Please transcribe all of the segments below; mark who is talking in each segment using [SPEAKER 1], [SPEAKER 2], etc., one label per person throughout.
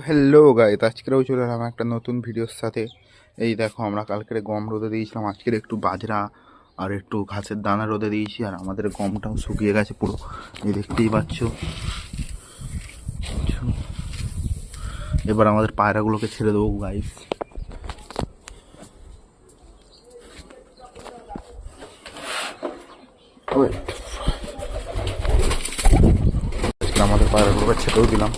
[SPEAKER 1] Hello guys, আজকেও চলে এলাম একটা নতুন ভিডিওর সাথে। এই দেখো, আমরা কালকের গম রোদে দিয়েছিলাম, আজকের একটু বাজরা আর একটু ঘাসের দানা রোদে দিয়েছি। আর আমাদের গমটাও শুকিয়ে গেছে পুরো, এই দেখতেই পাচ্ছ। এবার আমাদের পায়রাগুলোকে ছেড়ে দেবো গাইস। আমাদের পায়রাগুলোকে ছেড়েও দিলাম।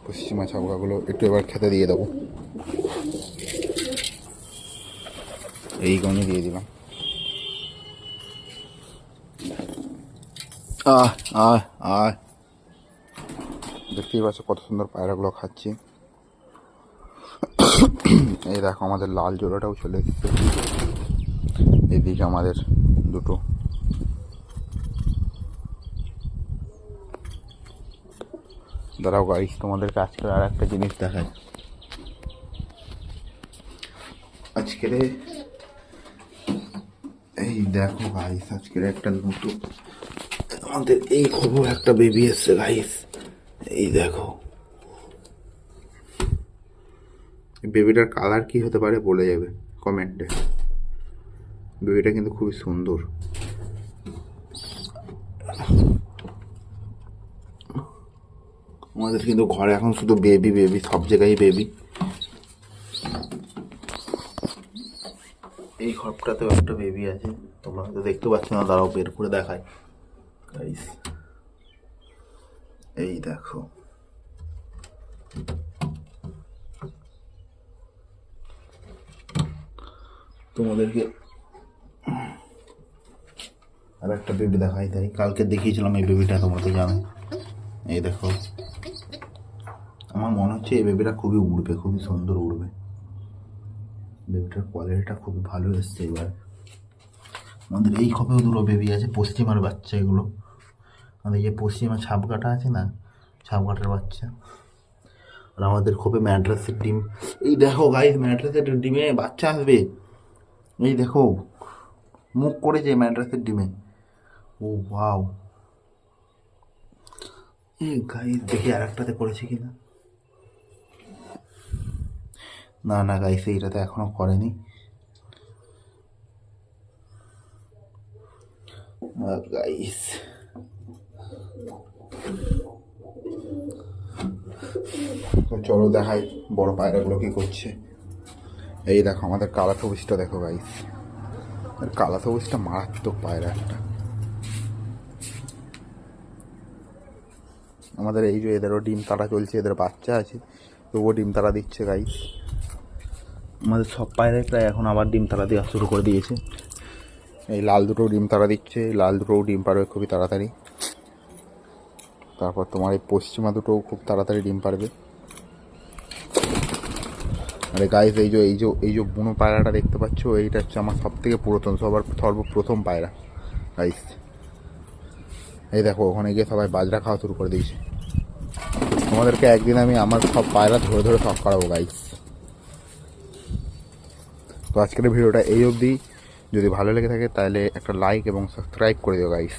[SPEAKER 1] পশ্চিমা ছাগলাগুলো একটু এবার খেতে দিয়ে দেবো। এই গমে দিয়ে দিলাম। দেখতেই পাচ্ছ কত সুন্দর পায়রাগুলো খাচ্ছি। এই দেখো, আমাদের লাল জোড়াটাও চলে এসেছে। এদিকে আমাদের দুটো। দাঁড়াও গাইস, তোমাদেরকে আজকের আর একটা জিনিস দেখায়। আজকের এই দেখো গাইস, আজকের একটা নতুন আমাদের এই খবর একটা বেবি এসছে গাইস। এই দেখো, বেবিটার কালার কি হতে পারে বলে যাবে কমেন্টে। বেবিটা কিন্তু খুবই সুন্দর। আমাদের কিন্তু ঘরে এখন শুধু বেবি বেবি, সব জায়গায় বেবি। এই ঘরটাতেও একটা বেবি আছে, তোমরা হয়তো দেখতে পাচ্ছ না, দাঁড়াও বের করে দেখায় গাইস। এই দেখো, তোমাদেরকে আর একটা বেবি দেখাই। তাই কালকে দেখিয়েছিলাম এই বেবিটা, তোমরা তো জানো। এই দেখো, আমার মনে হচ্ছে এই বেবিটা খুবই উড়বে, খুবই সুন্দর উড়বে। বেবিটার কোয়ালিটিটা খুবই ভালো এসছে এবার। আমাদের এই খোপেও দুটো বেবি আছে, পশ্চিমার বাচ্চা এগুলো। আমাদের যে পশ্চিমা ছাপকাটা আছে না, ছাপকাটার বাচ্চা। আর আমাদের খোপে ম্যাড্রাসের ডিম। এই দেখো গাইস, ম্যাড্রাসের ডিমে বাচ্চা আসবে। এই দেখো, মুখ করেছে ম্যাড্রাসের ডিমে। ও ওয়াও। এই গাইস দেখি আর একটাতে করেছে কিনা। না না গাইস, এইটাতে এখনো করেনি। গাইস চলো দেখাই বড় পায়রাগুলো কি করছে। এই দেখো, আমাদের কালা সবুজটা দেখো গাইস। আর কালা সবুজটা মারাত্মক পায়রা একটা। আমাদের এই যে এদেরও ডিম তারা চলছে, এদের বাচ্চা আছে, তবুও ডিম তারা দিচ্ছে গাইস। আমাদের সব পায়রাই প্রায় এখন আবার ডিম তারা দেওয়া শুরু করে দিয়েছে। এই লাল দুটোও ডিম তারা দিচ্ছে, লাল দুটোও ডিম পারবে খুবই তাড়াতাড়ি। তারপর তোমার এই পশ্চিমা দুটোও খুব তাড়াতাড়ি ডিম পারবে। আরে গাইস, এই যে বুনো পায়রাটা দেখতে পাচ্ছ, এইটা হচ্ছে আমার সব থেকে পুরাতন, সর্বপ্রথম পায়রা গাইস। এই দেখো, ওখানে গিয়ে সবাই বাজরা খাওয়া শুরু করে দিয়েছে। তোমাদেরকে একদিন আমি আমার সব পায়রা ধরে ধরে সব করাবো গাইস। তো আজকের ভিডিওটা এই অবধি। যদি ভালো লেগে থাকে তাহলে একটা লাইক এবং সাবস্ক্রাইব করে দিও গাইস।